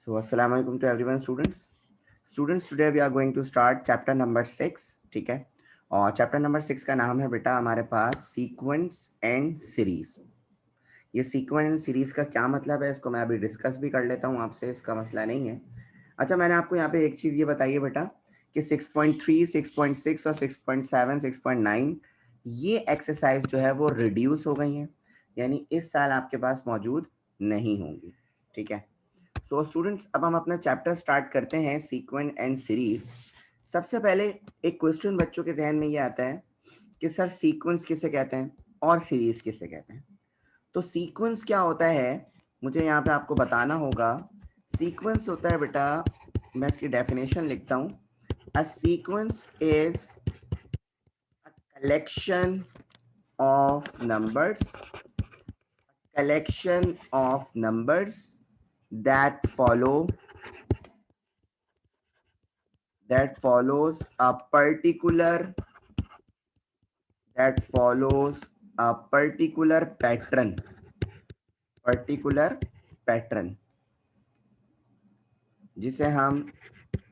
So, assalamu alaikum to everyone, students. Students, today we are going to start chapter number 6, ठीक है. और chapter number 6 का नाम है बेटा हमारे पास सीक्वेंस एंड सीरीज. ये सीक्वेंस एंड सीरीज का क्या मतलब है इसको मैं अभी डिस्कस भी कर लेता हूँ आपसे, इसका मसला नहीं है. अच्छा, मैंने आपको यहाँ पे एक चीज़ ये बताई है बेटा कि 6.3, 6.6 और 6.7, 6.9 ये एक्सरसाइज जो है वो रिड्यूस हो गई हैं, यानी इस साल आपके पास मौजूद नहीं होंगी. ठीक है. सो स्टूडेंट्स, अब हम अपना चैप्टर स्टार्ट करते हैं सीक्वेंस एंड सीरीज. सबसे पहले एक क्वेश्चन बच्चों के जहन में ये आता है कि सर सीक्वेंस किसे कहते हैं और सीरीज किसे कहते हैं. तो सीक्वेंस क्या होता है मुझे यहाँ पे आपको बताना होगा. सीक्वेंस होता है बेटा, मैं इसकी डेफिनेशन लिखता हूँ. A sequence is a collection of numbers, collection of numbers that follows a particular pattern जिसे हम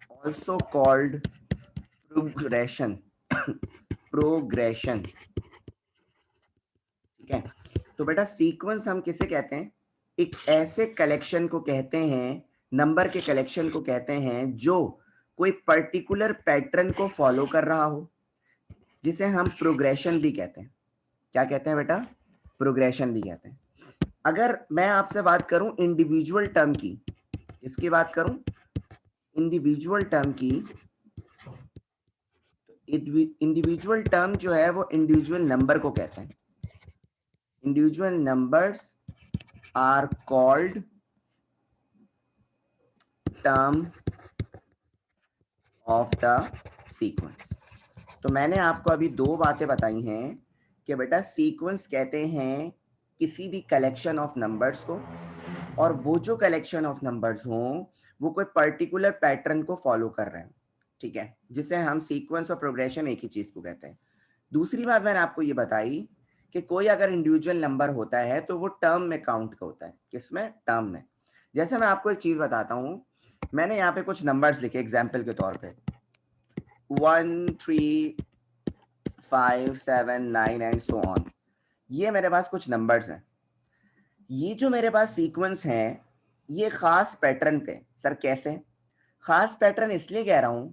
also called progression. ठीक है. तो बेटा सीक्वेंस हम किसे कहते हैं? एक ऐसे कलेक्शन को कहते हैं, नंबर के कलेक्शन को कहते हैं जो कोई पर्टिकुलर पैटर्न को फॉलो कर रहा हो, जिसे हम प्रोग्रेशन भी कहते हैं. क्या कहते हैं बेटा? प्रोग्रेशन भी कहते हैं. अगर मैं आपसे बात करूं इंडिविजुअल टर्म की, किसकी बात करूं? इंडिविजुअल टर्म की. इंडिविजुअल टर्म जो है वो इंडिविजुअल नंबर को कहते हैं. Individual numbers are called term of the sequence. तो मैंने आपको अभी दो बातें बताई हैं कि बेटा सीक्वेंस कहते हैं किसी भी कलेक्शन ऑफ नंबर्स को, और वो जो कलेक्शन ऑफ नंबर्स हों वो कोई पर्टिकुलर पैटर्न को फॉलो कर रहे हैं. ठीक है, जिसे हम सीक्वेंस और प्रोग्रेशन एक ही चीज को कहते हैं. दूसरी बात मैंने आपको ये बताई कि कोई अगर इंडिविजुअल नंबर होता है तो वो टर्म में काउंट होता है. किसमें? टर्म में. जैसे मैं आपको एक चीज बताता हूं, मैंने यहाँ पे कुछ नंबर्स लिखे एग्जाम्पल के तौर पे 1, 3, 5, 7, 9 एंड सो ऑन. ये मेरे पास कुछ नंबर्स हैं. ये जो मेरे पास सीक्वेंस है ये खास पैटर्न पे. सर कैसे? खास पैटर्न इसलिए कह रहा हूं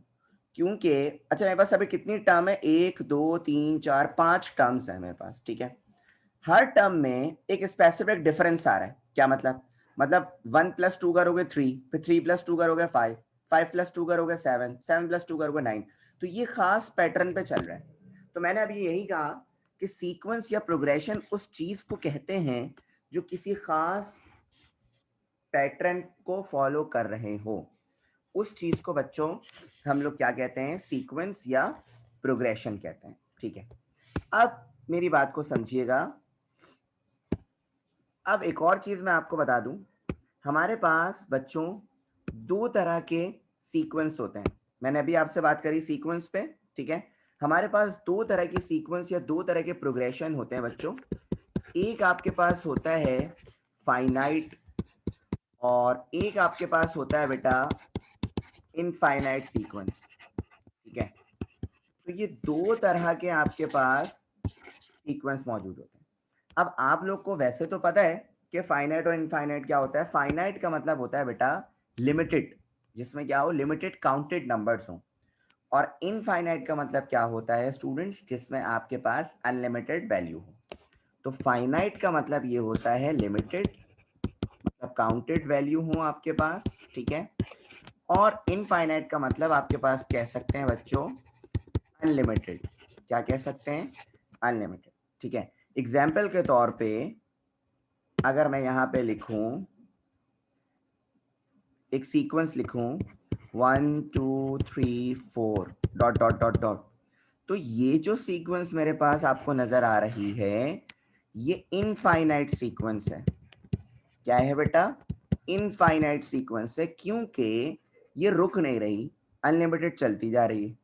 क्योंकि अच्छा मेरे पास अभी कितनी टर्म है? 1, 2, 3, 4, 5 टर्म्स है मेरे पास. ठीक है. हर टर्म में एक स्पेसिफिक डिफरेंस आ रहा है. क्या मतलब? 1 + 2 करोगे 3, फिर 3 + 2 करोगे 5, 5 + 2 करोगे 7, 7 + 2 करोगे 9. तो ये खास पैटर्न पे चल रहा है. तो मैंने अभी यही कहा कि सीक्वेंस या प्रोग्रेशन उस चीज को कहते हैं जो किसी खास पैटर्न को फॉलो कर रहे हो. उस चीज को बच्चों हम लोग क्या कहते हैं? सीक्वेंस या प्रोग्रेशन कहते हैं. ठीक है. अब मेरी बात को समझिएगा. अब एक और चीज मैं आपको बता दूं, हमारे पास बच्चों दो तरह के सीक्वेंस होते हैं. मैंने अभी आपसे बात करी सीक्वेंस पे. ठीक है. हमारे पास दो तरह की सीक्वेंस या दो तरह के प्रोग्रेशन होते हैं बच्चों. एक आपके पास होता है फाइनाइट और एक आपके पास होता है बेटा इनफाइनाइट सीक्वेंस. ठीक है. तो ये दो तरह के आपके पास सीक्वेंस मौजूद होते हैं. अब आप लोग को वैसे तो पता है कि फाइनाइट और इनफाइनाइट क्या होता है. फाइनाइट का मतलब होता है बेटा लिमिटेड, जिसमें क्या हो? लिमिटेड काउंटेड नंबर्स हो. और इनफाइनाइट का मतलब क्या होता है स्टूडेंट्स? जिसमें आपके पास अनलिमिटेड वैल्यू हो. तो फाइनाइट का मतलब ये होता है लिमिटेड, मतलब काउंटेड वैल्यू हो आपके पास. ठीक है. और इनफाइनाइट का मतलब आपके पास कह सकते हैं बच्चों अनलिमिटेड. क्या कह सकते हैं? अनलिमिटेड. ठीक है. एग्जाम्पल के तौर पे अगर मैं यहां पे लिखूं, एक सीक्वेंस लिखूं 1, 2, 3, 4 डॉट डॉट डॉट डॉट, तो ये जो सीक्वेंस मेरे पास आपको नजर आ रही है ये इनफाइनाइट सीक्वेंस है. क्या है बेटा? इनफाइनाइट सीक्वेंस है, क्योंकि ये रुक नहीं रही, अनलिमिटेड चलती जा रही है.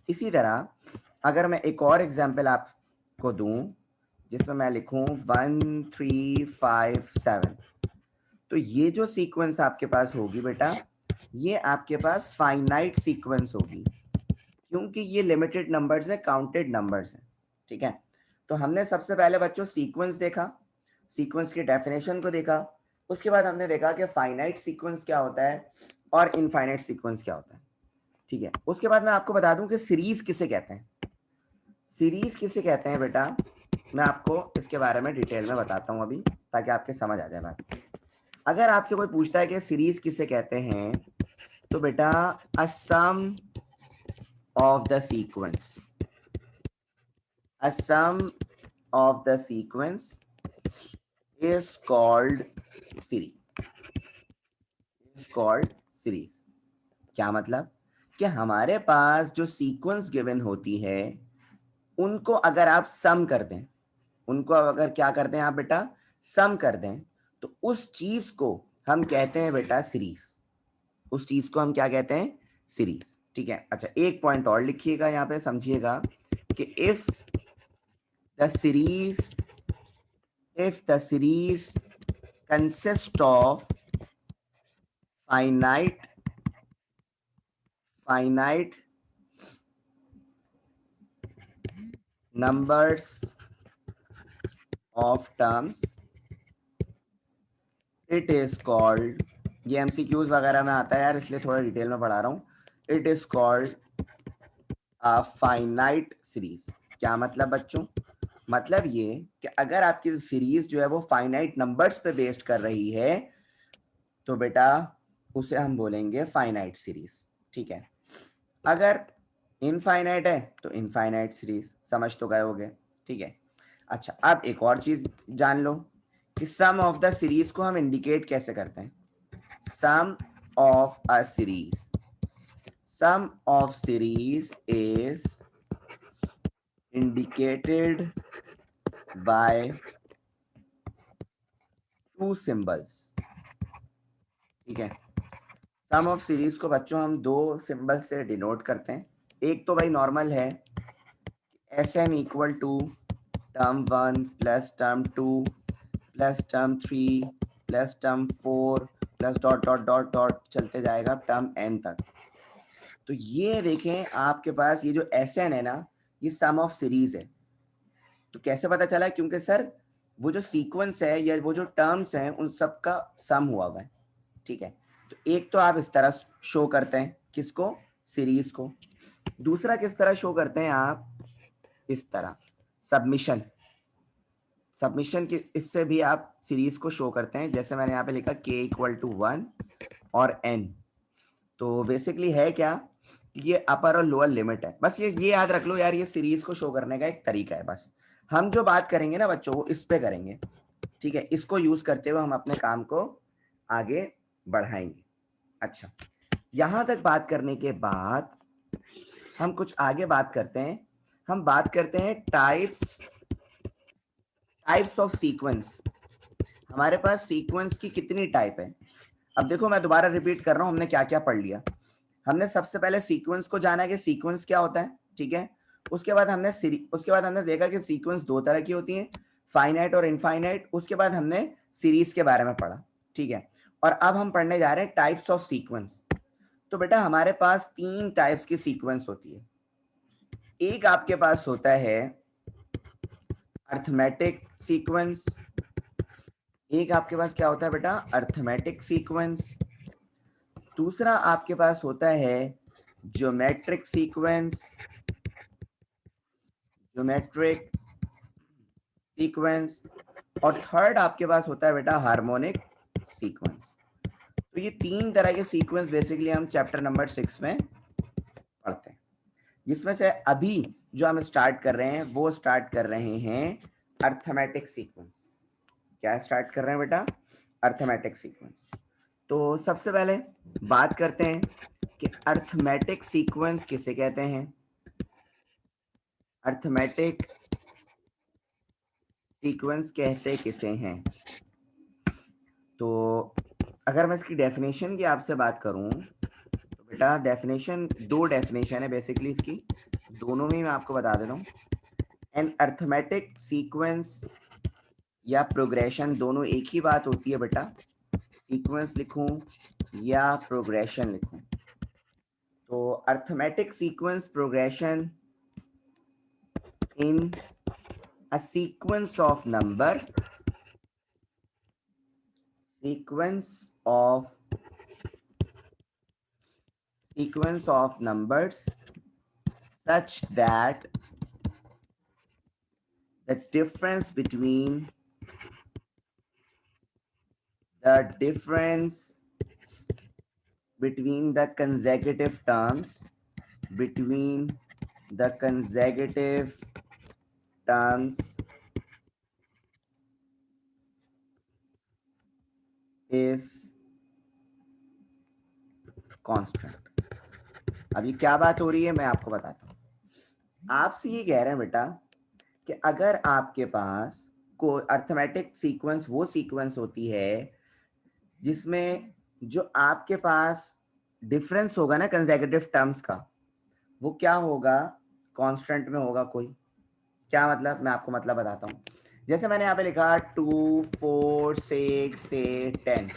इसी तरह अगर मैं एक और एग्जांपल आपको दूं जिसमें मैं लिखूं 1, 3, 5, 7, तो ये जो सीक्वेंस आपके पास होगी बेटा, ये आपके पास फाइनाइट सीक्वेंस होगी, क्योंकि ये लिमिटेड नंबर्स है, काउंटेड नंबर्स है। ठीक है, तो हमने सबसे पहले बच्चों सीक्वेंस देखा, सीक्वेंस की डेफिनेशन को देखा, उसके बाद हमने देखा कि फाइनाइट सीक्वेंस क्या होता है और इनफाइनाइट सीक्वेंस क्या होता है। ठीक है, उसके बाद मैं आपको बता दूं कि सीरीज किसे कहते हैं। सीरीज किसे कहते हैं बेटा, मैं आपको इसके बारे में डिटेल में बताता हूं अभी, ताकि आपके समझ आ जाए बात। अगर आपसे कोई पूछता है कि सीरीज किसे कहते हैं, तो बेटा a sum of the sequence, a sum of the sequence is called series, is called series। क्या मतलब कि हमारे पास जो सीक्वेंस गिवन होती है, उनको अगर आप सम कर दें, उनको अगर क्या कर दें आप बेटा, सम कर दें, तो उस चीज को हम कहते हैं बेटा सीरीज। उस चीज को हम क्या कहते हैं, सीरीज। ठीक है, अच्छा एक पॉइंट और लिखिएगा यहाँ पे, समझिएगा कि if the series, if the series consists of finite numbers of terms, it is called, ये एमसीक्यूज वगैरह में आता है यार, इसलिए थोड़ा डिटेल में पढ़ा रहा हूँ, it is called a finite series. क्या मतलब बच्चों, मतलब ये कि अगर आपकी सीरीज जो है वो फाइनाइट नंबर्स पे बेस्ड कर रही है, तो बेटा उसे हम बोलेंगे फाइनाइट सीरीज। ठीक है, अगर इनफाइनाइट है तो इनफाइनाइट सीरीज, समझ तो गए होगे। ठीक है, अच्छा अब एक और चीज जान लो कि सम ऑफ द सीरीज को हम इंडिकेट कैसे करते हैं। Sum of a series, sum of series is indicated by two symbols. ठीक है, सम ऑफ सीरीज को बच्चों हम दो सिंबल से डिनोट करते हैं। एक तो भाई नॉर्मल है, S N equal to term 1 plus term 2 plus term 3 plus term 4 plus dot dot dot dot चलते जाएगा टर्म एन तक। तो ये देखें आपके पास ये जो एस एन है ना, ये सम ऑफ सीरीज है। तो कैसे पता चला, क्योंकि सर वो जो सीक्वेंस है या वो जो टर्म्स हैं उन सब का सम हुआ हुआ है। ठीक है, तो एक तो आप इस तरह शो करते हैं, किसको, सीरीज को। दूसरा किस तरह शो करते हैं आप, इस तरह सबमिशन, सबमिशन की इससे भी आप सीरीज को शो करते हैं। जैसे मैंने यहाँ पे लिखा k इक्वल टू 1 और n, तो बेसिकली है क्या, ये अपर और लोअर लिमिट है। बस ये याद रख लो यार, ये सीरीज को शो करने का एक तरीका है। बस हम जो बात करेंगे ना बच्चों, वो इस पे करेंगे। ठीक है, इसको यूज करते हुए हम अपने काम को आगे बढ़ाएंगे। अच्छा, यहां तक बात करने के बाद हम कुछ आगे बात करते हैं। हम बात करते हैं टाइप्स ऑफ सीक्वेंस। हमारे पास सीक्वेंस की कितनी टाइप है। अब देखो मैं दोबारा रिपीट कर रहा हूं, हमने क्या क्या पढ़ लिया। हमने सबसे पहले सीक्वेंस को जाना कि सीक्वेंस क्या होता है। ठीक है, उसके बाद हमने देखा कि सीक्वेंस दो तरह की होती हैं, फाइनाइट और इनफाइनाइट। उसके बाद हमने सीरीज के बारे में पढ़ा। ठीक है, और अब हम पढ़ने जा रहे हैं टाइप्स ऑफ सीक्वेंस। तो बेटा हमारे पास तीन टाइप्स की सीक्वेंस होती है। एक आपके पास होता है अर्थमेटिक सीक्वेंस, एक आपके पास क्या होता है बेटा, अर्थमेटिक सीक्वेंस। दूसरा आपके पास होता है ज्योमेट्रिक सीक्वेंस, ज्योमेट्रिक सीक्वेंस। और थर्ड आपके पास होता है बेटा हार्मोनिक सीक्वेंस। तो ये तीन तरह के सीक्वेंस बेसिकली हम चैप्टर नंबर 6 में पढ़ते हैं, जिसमें से अभी जो हम स्टार्ट कर रहे हैं वो स्टार्ट कर रहे हैं अर्थमेटिक सीक्वेंस। क्या स्टार्ट कर रहे हैं बेटा, अर्थमेटिक सीक्वेंस। तो सबसे पहले बात करते हैं कि अर्थमेटिक सीक्वेंस किसे कहते हैं। अर्थमेटिक सीक्वेंस कहते किसे हैं। तो अगर मैं इसकी डेफिनेशन की आपसे बात करूं, तो बेटा डेफिनेशन, दो डेफिनेशन है बेसिकली इसकी, दोनों में मैं आपको बता दे रहा हूँ। एन अर्थमेटिक सीक्वेंस या प्रोग्रेशन दोनों एक ही बात होती है बेटा। सीक्वेंस लिखूं या प्रोग्रेशन लिखूं? तो arithmetic sequence progression in a sequence of number, sequence of numbers such that the difference between the consecutive terms is constant. अब ये क्या बात हो रही है मैं आपको बताता हूँ. आपसे ये कह रहे हैं बेटा कि अगर आपके पास को अर्थमेटिक सीक्वेंस वो सीक्वेंस होती है जिसमें जो आपके पास डिफरेंस होगा ना कंसेक्यूटिव टर्म्स का, वो क्या होगा? कांस्टेंट में होगा कोई. क्या मतलब? मैं आपको मतलब बताता हूँ. जैसे मैंने यहाँ पे लिखा 2 4 6 से 10,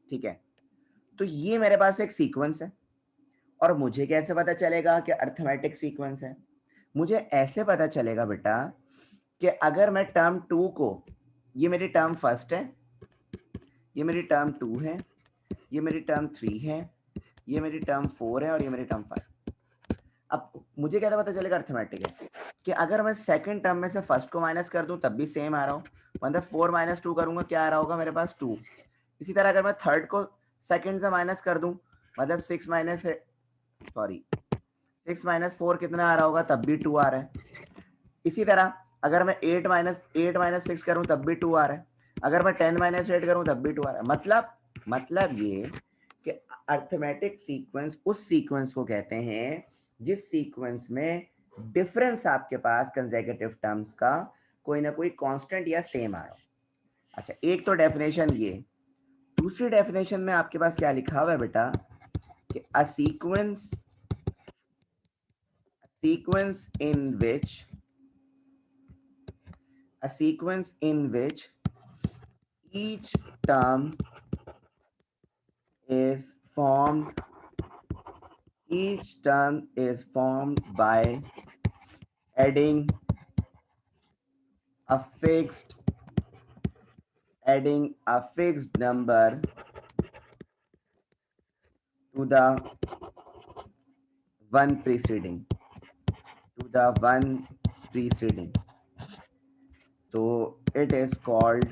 ठीक है. तो ये मेरे पास एक सीक्वेंस है और मुझे कैसे पता चलेगा कि अर्थमेटिक सीक्वेंस है? मुझे ऐसे पता चलेगा बेटा कि अगर मैं टर्म 2 को, ये मेरी टर्म फर्स्ट है, ये मेरी टर्म 2 है, ये मेरी टर्म 3 है, ये मेरी टर्म 4 है और ये मेरी टर्म 5. अब मुझे क्या पता चलेगा अर्थमेटिक है कि अगर मैं सेकंड टर्म में से फर्स्ट को माइनस कर दूं तब भी सेम आ रहा हो, मतलब 4 - 2 करूंगा क्या आ रहा होगा मेरे पास 2. इसी तरह अगर मैं थर्ड को सेकंड से माइनस कर दूं, मतलब 6 - 4 कितना आ रहा होगा, तब भी 2 आ रहा है. इसी तरह अगर मैं 8 - 6 करूं तब भी 2 आ रहा है. अगर मैं 10 - 8 करूं तब भी 2 आ रहा है. मतलब ये कि अर्थमेटिक सीक्वेंस उस सीक्वेंस को कहते हैं जिस सीक्वेंस में डिफरेंस आपके पास कंसेक्यूटिव टर्म्स का कोई ना कोई कांस्टेंट या सेम आ रहा हो. अच्छा, एक तो डेफिनेशन ये. दूसरी डेफिनेशन में आपके पास क्या लिखा हुआ है बेटा कि अ sequence in which each term is formed by adding a fixed number to the one preceding. So it is called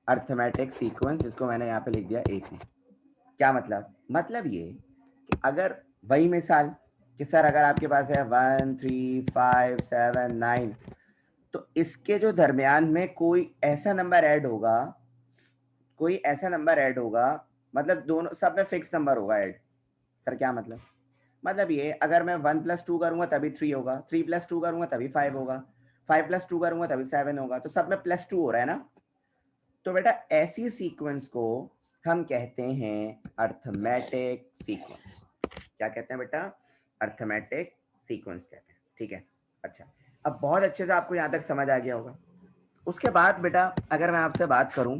arithmetic sequence, जिसको मैंने यहाँ पे लिख दिया AP. क्या मतलब ये कि अगर वही मिसाल कि सर अगर आपके पास है 1 3 5 7 9, तो इसके जो दरमियान में कोई ऐसा नंबर ऐड होगा, मतलब दोनों सब में फिक्स नंबर होगा ऐड. सर क्या मतलब ये अगर मैं 1 + 2 करूंगा तभी 3 होगा, 3 + 2 करूंगा तभी 5 होगा, 5 + 2 करूंगा तभी 7 होगा, तो सब में +2 हो रहा है ना. तो बेटा ऐसी सीक्वेंस को हम कहते हैं अर्थमेटिक सीक्वेंस. क्या कहते हैं बेटा? अर्थमेटिक सीक्वेंस कहते हैं. ठीक है. अच्छा, अब बहुत अच्छे से आपको यहाँ तक समझ आ गया होगा. उसके बाद बेटा अगर मैं आपसे बात करूं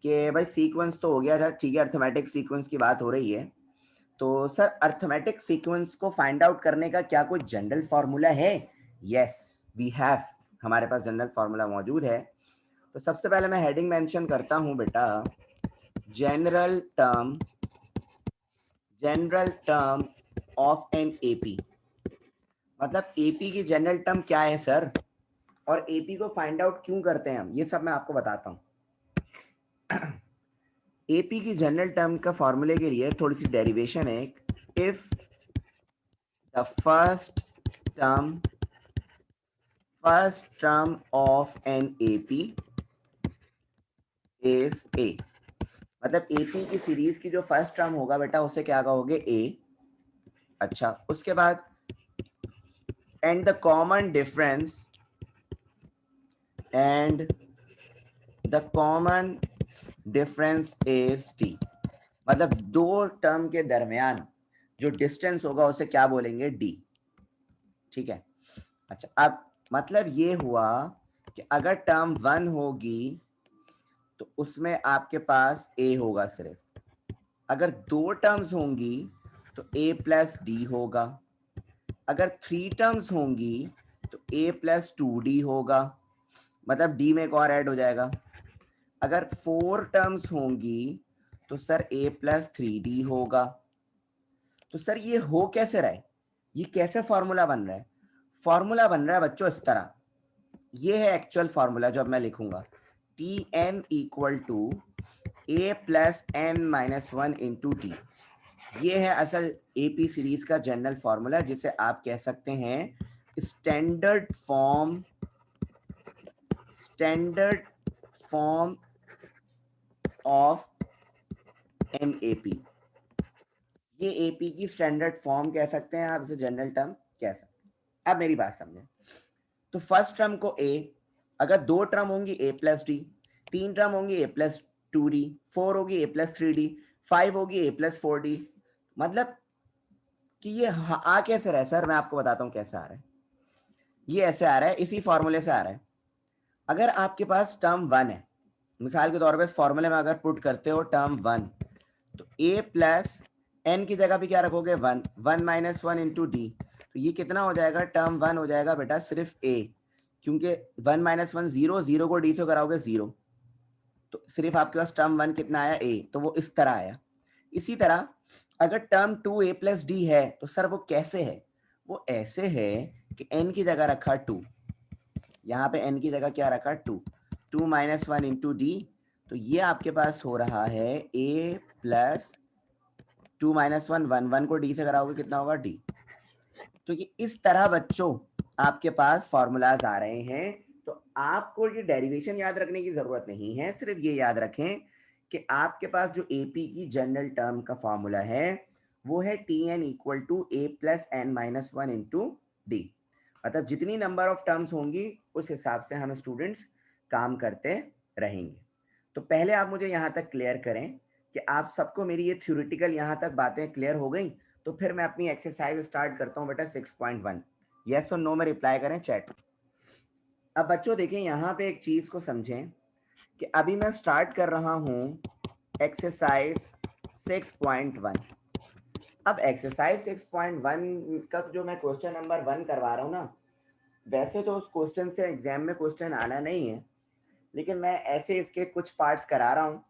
कि भाई सीक्वेंस तो हो गया, ठीक है, अर्थमेटिक सीक्वेंस की बात हो रही है, तो सर अर्थमेटिक सीक्वेंस को फाइंड आउट करने का क्या कोई जनरल फॉर्मूला है? Yes, we have. हमारे पास जनरल फॉर्मूला मौजूद है. तो सबसे पहले मैं हेडिंग मेंशन करता हूं बेटा, general term of an AP. मतलब एपी की जनरल टर्म क्या है सर, और एपी को फाइंड आउट क्यों करते हैं हम, ये सब मैं आपको बताता हूं. एपी की जनरल टर्म का फॉर्मूले के लिए थोड़ी सी डेरिवेशन है. If the first term of an AP is a. मतलब एपी की सीरीज की जो फर्स्ट टर्म होगा बेटा उसे क्या कहोगे? ए. अच्छा, उसके बाद and the common difference is T. मतलब दो टर्म के दरमियान जो डिस्टेंस होगा उसे क्या बोलेंगे? डी. ठीक है. अच्छा, अब मतलब ये हुआ कि अगर टर्म 1 होगी तो उसमें आपके पास a होगा सिर्फ, अगर 2 टर्म्स होंगी तो a प्लस डी होगा, अगर 3 टर्म्स होंगी तो a प्लस 2d होगा, मतलब d में एक और ऐड हो जाएगा, अगर 4 टर्म्स होंगी तो सर a प्लस 3d होगा। तो सर ये हो कैसे रहा है, ये कैसे फॉर्मूला बन रहा है? फॉर्मूला बन रहा है बच्चों इस तरह, ये है एक्चुअल फॉर्मूला जो अब मैं लिखूंगा, T N equal to A plus N minus one into T. ये है असल एपी सीरीज का जनरल फॉर्मूला, जिसे आप कह सकते हैं स्टैंडर्ड फॉर्म ऑफ एमएपी। ये एपी की स्टैंडर्ड फॉर्म कह सकते हैं आप, इसे जनरल टर्म कह सकते हैं। अब मेरी बात समझें, तो फर्स्ट टर्म को ए, अगर 2 टर्म होंगी ए प्लस डी, 3 टर्म होंगी ए प्लस 2d, 4 होगी ए प्लस 3d, 5 होगी ए प्लस 4d। मतलब कि ये आ कैसे रहा है सर, मैं आपको बताता हूं कैसे आ रहा है। ये ऐसे आ रहा है, इसी फॉर्मूले से आ रहा है। अगर आपके पास टर्म 1 है, मिसाल के तौर पर इस फॉर्मूले में अगर पुट करते हो टर्म 1, तो a प्लस एन की जगह भी क्या रखोगे 1, 1 माइनस 1 इंटू डी। तो ये कितना हो जाएगा, टर्म 1 हो जाएगा बेटा सिर्फ a, क्योंकि 1 माइनस 1 0, 0 को डी से कराओगे 0, तो सिर्फ आपके पास टर्म 1 कितना आया a, तो वो इस तरह आया। इसी तरह अगर टर्म 2 a प्लस डी है तो सर वो कैसे है, वो ऐसे है कि n की जगह रखा 2, यहाँ पे n की जगह क्या रखा 2, 2 माइनस 1 इंटू डी। तो ये आपके पास हो रहा है a प्लस 2 माइनस 1, 1 1 को डी से कराओगे कितना होगा d। तो ये इस तरह बच्चों आपके पास फॉर्मूलाज आ रहे हैं। तो आपको ये डेरिवेशन याद रखने की जरूरत नहीं है, सिर्फ ये याद रखें कि आपके पास जो एपी की जनरल टर्म का फॉर्मूला है वो है T N equal to A plus N minus one into D. मतलब जितनी नंबर ऑफ टर्म्स होंगी उस हिसाब से हम स्टूडेंट्स काम करते रहेंगे। तो पहले आप मुझे यहाँ तक क्लियर करें कि आप सबको मेरी ये थ्योरेटिकल यहाँ तक बातें क्लियर हो गई, तो फिर मैं अपनी एक्सरसाइज स्टार्ट करता हूँ बेटा 6.1। यस और नो में रिप्लाई करें चैट। अब बच्चों देखें यहाँ पे एक चीज को समझें कि अभी मैं स्टार्ट कर रहा हूँ एक्सरसाइज 6.1। अब एक्सरसाइज 6.1 का जो मैं क्वेश्चन नंबर 1 करवा रहा हूँ ना, वैसे तो उस क्वेश्चन से एग्जाम में क्वेश्चन आना नहीं है, लेकिन मैं ऐसे इसके कुछ पार्ट्स करा रहा हूँ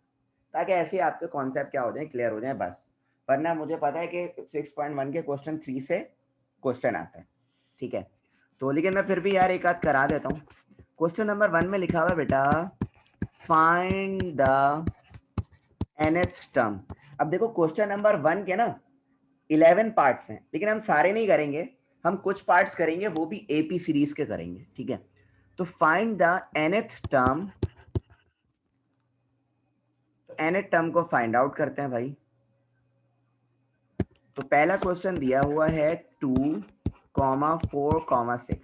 ताकि ऐसे आपके कॉन्सेप्ट क्या हो जाए, क्लियर हो जाए बस। वरना मुझे पता है कि 6.1 के क्वेश्चन 3 से क्वेश्चन आता है, ठीक है। तो लेकिन मैं फिर भी यार एक आध करा देता हूँ। क्वेश्चन नंबर 1 में लिखा हुआ बेटा फाइंड द nth टर्म। अब देखो क्वेश्चन नंबर 1 के ना 11 पार्ट्स हैं, लेकिन हम सारे नहीं करेंगे, हम कुछ पार्ट्स करेंगे, वो भी एपी सीरीज के करेंगे, ठीक है। तो फाइंड द nth टर्म, तो nth टर्म को फाइंड आउट करते हैं भाई। तो पहला क्वेश्चन दिया हुआ है 2, 4, 6।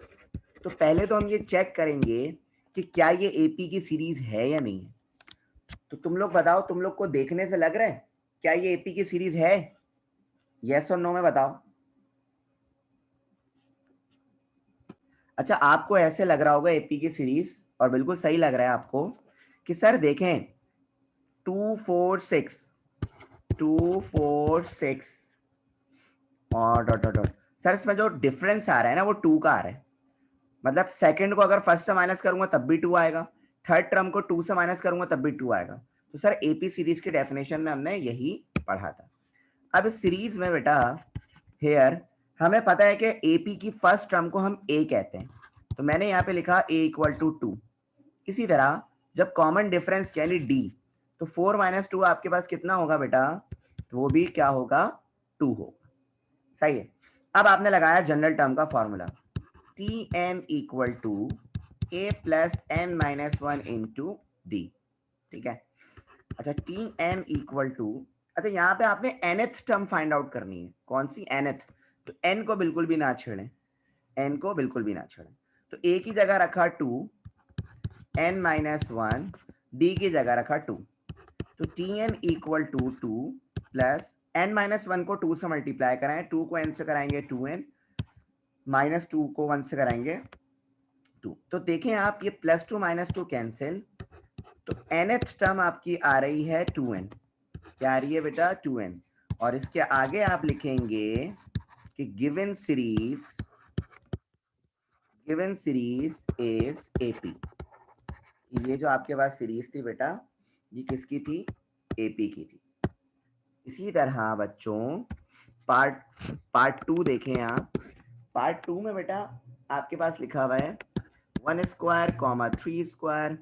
तो पहले तो हम ये चेक करेंगे कि क्या ये एपी की सीरीज है या नहीं है। तो तुम लोग बताओ, तुम लोग को देखने से लग रहा है क्या ये एपी की सीरीज है? यस और नो में बताओ। अच्छा, आपको ऐसे लग रहा होगा एपी की सीरीज, और बिल्कुल सही लग रहा है आपको कि सर देखें 2 4 6 2 4 6 और डॉट डॉट डॉट। सर इसमें जो डिफरेंस आ रहा है ना वो 2 का आ रहा है। मतलब सेकंड को अगर फर्स्ट से माइनस करूंगा तब भी 2 आएगा, थर्ड टर्म को 2 से माइनस करूंगा तब भी 2 आएगा। तो सर एपी सीरीज के डेफिनेशन में हमने यही पढ़ा था। अब इस सीरीज में बेटा हेयर हमें पता है कि एपी की फर्स्ट टर्म को हम ए कहते हैं, तो मैंने यहाँ पे लिखा ए इक्वल टू 2। इसी तरह जब कॉमन डिफरेंस यानी डी, तो 4 माइनस 2 आपके पास कितना होगा बेटा, तो वो भी क्या होगा 2 होगा, सही है। अब आपने लगाया जनरल टर्म का formula T N equal to A plus N minus one into D, ठीक है। अच्छा टी एन इक्वल टू, अच्छा यहाँ पे आपने nth टर्म फाइंड आउट करनी है, कौन सी nth, तो n को बिल्कुल भी ना छेड़ें, n को बिल्कुल भी ना छेड़ें। तो a की जगह रखा 2, n माइनस वन, डी की जगह रखा 2। तो T N equal to 2 plus n minus one को 2 से मल्टीप्लाई कराएं, 2 को n से कराएंगे 2n, माइनस 2 को 1 से कराएंगे 2। तो देखें आप, ये +2 -2 कैंसिल, तो nth टर्म आपकी आ रही है 2n। क्या आ रही है बेटा? 2n। और इसके आगे आप लिखेंगे कि गिवन सीरीज इज AP। ये जो आपके पास सीरीज थी बेटा, ये किसकी थी? AP की थी। इसी तरह बच्चों पार्ट 2 देखें आप। पार्ट 2 में बेटा आपके पास लिखा हुआ है 1 स्क्वायर, 3 स्क्वायर,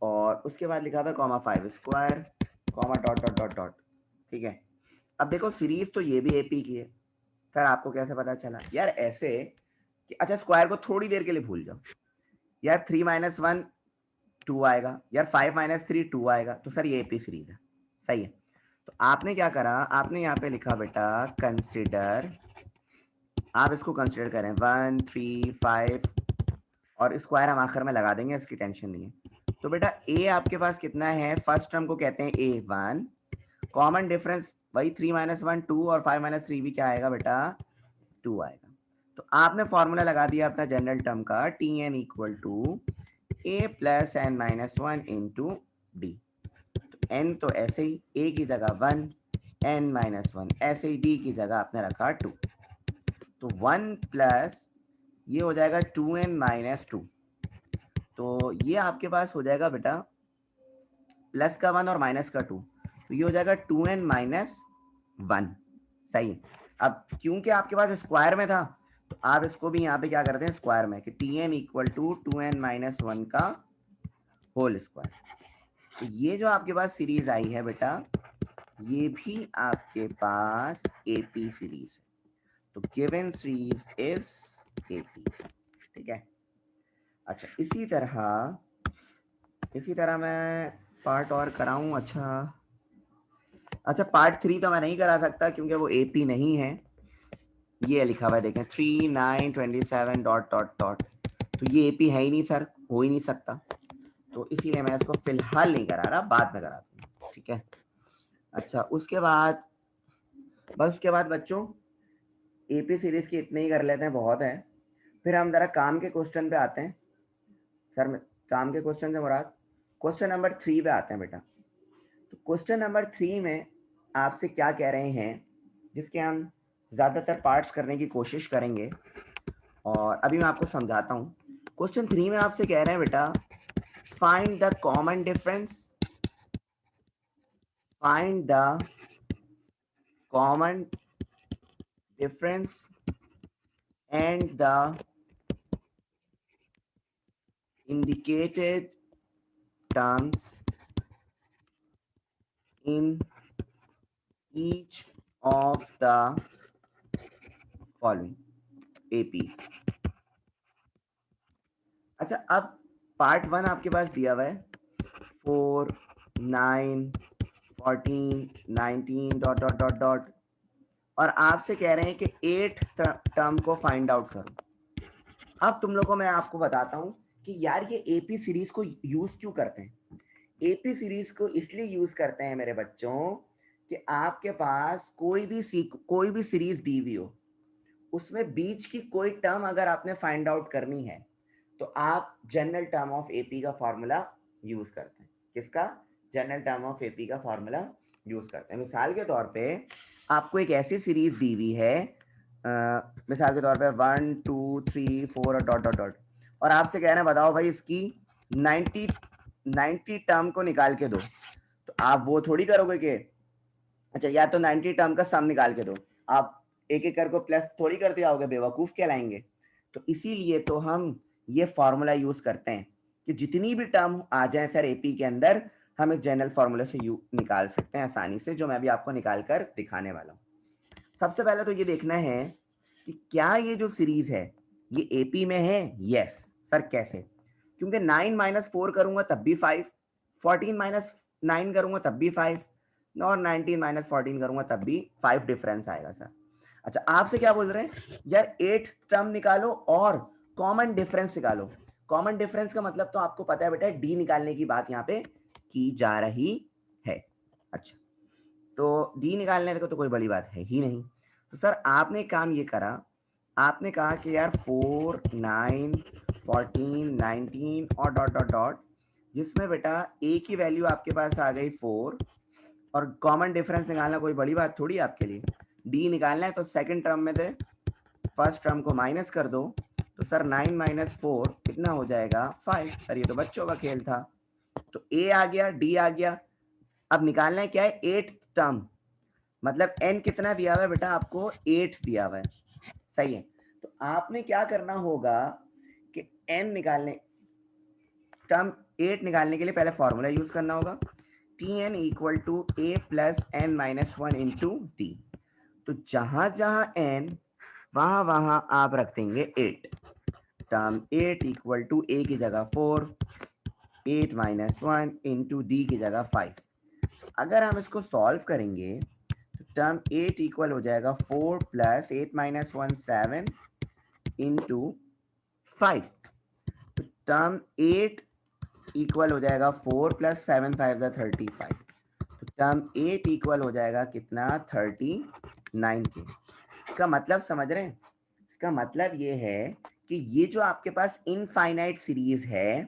और उसके बाद लिखा हुआ है 5 square, dot dot dot dot. ठीक है, अब देखो सीरीज तो ये भी AP की है। सर आपको कैसे पता चला? यार ऐसे कि अच्छा, स्क्वायर को थोड़ी देर के लिए भूल जाओ यार। 3 - 1 2 आएगा यार, 5 - 3 2 आएगा, तो सर ये AP सीरीज है। सही है। तो आपने क्या करा, आपने यहाँ पे लिखा बेटा कंसिडर, आप इसको कंसिडर करें 1 3 5, और स्क्वायर हम आखिर में लगा देंगे, इसकी टेंशन नहीं है। तो बेटा A आपके पास कितना है? फर्स्ट टर्म को कहते हैं A1। कॉमन डिफरेंस वही 3 - 1 2, और 5 - 3 भी क्या आएगा बेटा? 2 आएगा। तो आपने फॉर्मूला लगा दिया अपना जनरल टर्म का, Tn equal to A + n - 1 into D। तो n तो ऐसे ही, A की जगह 1, n - 1 ऐसे ही, D की जगह आपने रखा 2। तो 1 प्लस ये हो जाएगा 2n - 2। तो ये आपके पास हो जाएगा बेटा प्लस का 1 और माइनस का 2, तो ये हो जाएगा 2n - 1। सही है। अब क्योंकि आपके पास स्क्वायर में था, तो आप इसको भी यहाँ पे क्या करते हैं? स्क्वायर में, कि Tn इक्वल टू 2n - 1 का होल स्क्वायर। तो ये जो आपके पास सीरीज आई है बेटा, ये भी आपके पास AP सीरीज है। तो गिवन सीरीज इज AP। ठीक है। अच्छा, इसी तरह मैं पार्ट और कराऊं। अच्छा पार्ट 3 तो मैं नहीं करा सकता क्योंकि वो AP नहीं है। ये लिखा हुआ है देखें 3 9 27 डॉट डॉट डॉट, तो ये AP है ही नहीं सर, हो ही नहीं सकता। तो इसीलिए मैं इसको फिलहाल नहीं करा रहा, बाद में करा दूंगा। ठीक है। अच्छा उसके बाद बच्चों AP सीरीज की इतने ही कर लेते हैं, बहुत है। फिर हम जरा काम के क्वेश्चन पे आते हैं। सर काम के क्वेश्चन से मुराद क्वेश्चन नंबर 3 पे आते हैं बेटा। तो क्वेश्चन नंबर 3 में आपसे क्या कह रहे हैं, जिसके हम ज़्यादातर पार्ट्स करने की कोशिश करेंगे, और अभी मैं आपको समझाता हूँ। क्वेश्चन 3 में आपसे कह रहे हैं बेटा find the common difference, find the common difference and the indicated terms in each of the following APs। अच्छा अब पार्ट 1 आपके पास दिया हुआ है 4 9 14 19 डॉट डॉट डॉट डॉट, और आपसे कह रहे हैं कि 8 टर्म को फाइंड आउट करो। अब तुम लोगों को मैं आपको बताता हूं कि यार ये AP सीरीज को यूज क्यों करते हैं। AP सीरीज को इसलिए यूज करते हैं मेरे बच्चों कि आपके पास कोई भी सीरीज दी हुई हो, उसमें बीच की कोई टर्म अगर आपने फाइंड आउट करनी है, तो आप जनरल टर्म ऑफ AP का फॉर्मूला यूज करते हैं। किसका? जनरल टर्म ऑफ AP का फॉर्मूला यूज करते हैं। मिसाल के तौर पे आपको एक ऐसी सीरीज दी हुई है, मिसाल के तौर पे 1 2 3 4 और डॉट डॉट डॉट, और आपसे कह रहे हैं बताओ भाई इसकी 90 टर्म को निकाल के दो। तो आप वो थोड़ी करोगे कि अच्छा या तो 90 टर्म का सम निकाल के दो, आप एक एक करके प्लस थोड़ी करते आओगे, बेवकूफ कहलाएंगे। तो इसीलिए तो हम ये फॉर्मूला यूज करते हैं कि जितनी भी टर्म आ जाए सर AP के अंदर, हम इस जनरल फॉर्मूला से निकाल सकते हैं आसानी से, जो मैं भी आपको निकाल कर दिखाने वाला हूँ। सबसे पहले तो ये देखना है कि क्या ये जो सीरीज है ये AP में है। Yes sir. कैसे? क्योंकि 9 - 4 करूंगा तब भी 5, 14 - 9 करूंगा तब भी 5, और 19 - 14 करूंगा तब भी 5 डिफरेंस आएगा सर। अच्छा आपसे क्या बोल रहे हैं यार 8 टर्म निकालो और कॉमन डिफरेंस निकालो। कॉमन डिफरेंस का मतलब तो आपको पता है बेटा, D निकालने की बात यहाँ पे की जा रही है। अच्छा तो D निकालने को तो कोई बड़ी बात है ही नहीं। तो सर आपने काम ये करा, आपने कहा कि यार 4 9 14, 19 और डॉट डॉट डॉट, जिसमें बेटा a की वैल्यू आपके पास आ गई 4 और कॉमन डिफरेंस निकालना कोई बड़ी बात थोड़ी आपके लिए। d निकालना है तो सेकंड टर्म में से फर्स्ट टर्म को माइनस कर दो, तो सर 9 माइनस 4 कितना हो जाएगा 5। सर ये तो बच्चों का खेल था। तो a आ गया, d आ गया। अब निकालना है क्या है 8th टर्म, मतलब n कितना दिया हुआ है बेटा आपको 8 दिया हुआ है, सही है। तो आपने क्या करना होगा कि n निकालने टर्म 8 निकालने के लिए पहले फॉर्मूला यूज करना होगा, tn equal to a plus n minus 1 into T. तो जहां जहां n वहां वहां आप रख देंगे 8। टर्म 8 इक्वल टू a की जगह 4, 8 माइनस 1 इंटू डी की जगह 5। अगर हम इसको सॉल्व करेंगे तो टर्म 8 इक्वल हो जाएगा 4 प्लस 8 माइनस 1 7 इंटू 5। तो टर्म 8 इक्वल हो जाएगा 4 प्लस 7 5 35। तो टर्म 8 इक्वल हो जाएगा कितना 39 के। इसका मतलब समझ रहे हैं? इसका मतलब ये है कि ये जो आपके पास इनफाइनाइट सीरीज है,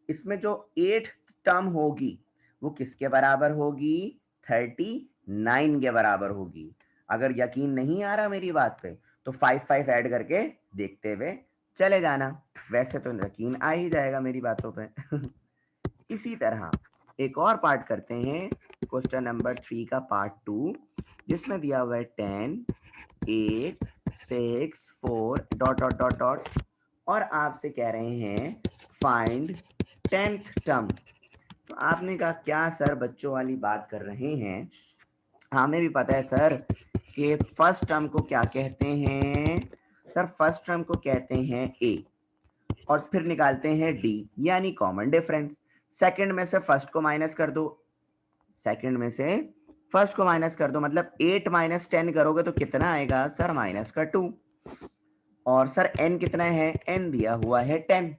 इसमें जो 8th टर्म होगी वो किसके बराबर होगी 39 के बराबर होगी। अगर यकीन नहीं आ रहा मेरी बात पे तो 5 5 ऐड करके देखते हुए चले जाना, वैसे तो यकीन आ ही जाएगा मेरी बातों पे। इसी तरह एक और पार्ट करते हैं, क्वेश्चन नंबर 3 का पार्ट 2, जिसमें दिया हुआ है 10, 8, 6, 4 डॉट डॉट डॉट डॉट, और आपसे कह रहे हैं फाइंड 10th टर्म। तो आपने कहा क्या सर बच्चों वाली बात कर रहे हैं, हमें भी पता है सर कि फर्स्ट टर्म को क्या कहते हैं। सर फर्स्ट टर्म को कहते हैं a, और फिर निकालते हैं d यानी कॉमन डिफरेंस। सेकंड में से फर्स्ट को माइनस कर दो, सेकंड में से फर्स्ट को माइनस कर दो, मतलब 8 माइनस 10 करोगे तो कितना आएगा सर माइनस का 2। और सर n कितना है, n दिया हुआ है 10,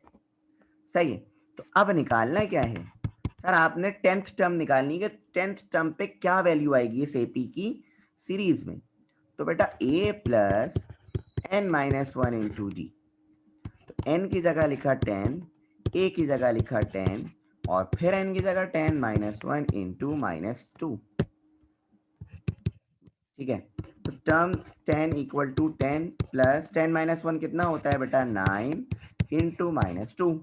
सही है। तो अब निकालना क्या है सर, आपने 10th टर्म निकालनी है, 10th टर्म पे क्या वैल्यू आएगी इस एपी की सीरीज में। तो बेटा a plus n minus 1 into D. तो n की जगह लिखा 10, a की जगह लिखा 10 और फिर n की जगह 10 माइनस 1 इंटू माइनस 2। ठीक है, तो term 10 equal to 10 plus 10 minus 1 कितना होता है बेटा 9 इंटू माइनस 2।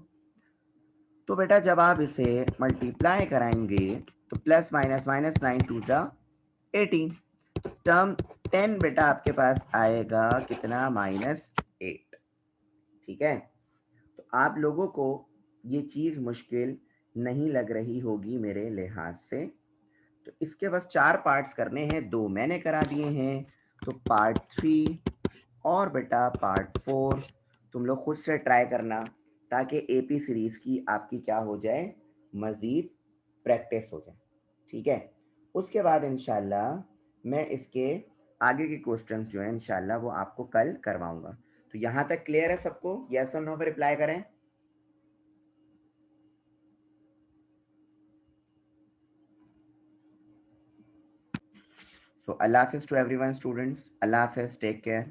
तो बेटा जब आप इसे मल्टीप्लाई कराएंगे तो प्लस माइनस माइनस 9 टू जा 18। टर्म 10 बेटा आपके पास आएगा कितना -8। ठीक है, तो आप लोगों को ये चीज मुश्किल नहीं लग रही होगी मेरे लिहाज से। तो इसके बस 4 पार्ट्स करने हैं, 2 मैंने करा दिए हैं। तो पार्ट 3 और बेटा पार्ट 4 तुम लोग खुद से ट्राई करना, ताकि एपी सीरीज की आपकी क्या हो जाए, मज़ीद प्रैक्टिस हो जाए। ठीक है, उसके बाद इंशाल्लाह मैं इसके आगे के क्वेश्चंस जो हैं इंशाल्लाह वो आपको कल करवाऊंगा। तो यहाँ तक क्लियर है सबको? यस और नो पे रिप्लाई करें। So Allah Hafiz to everyone students. Allah Hafiz, take care.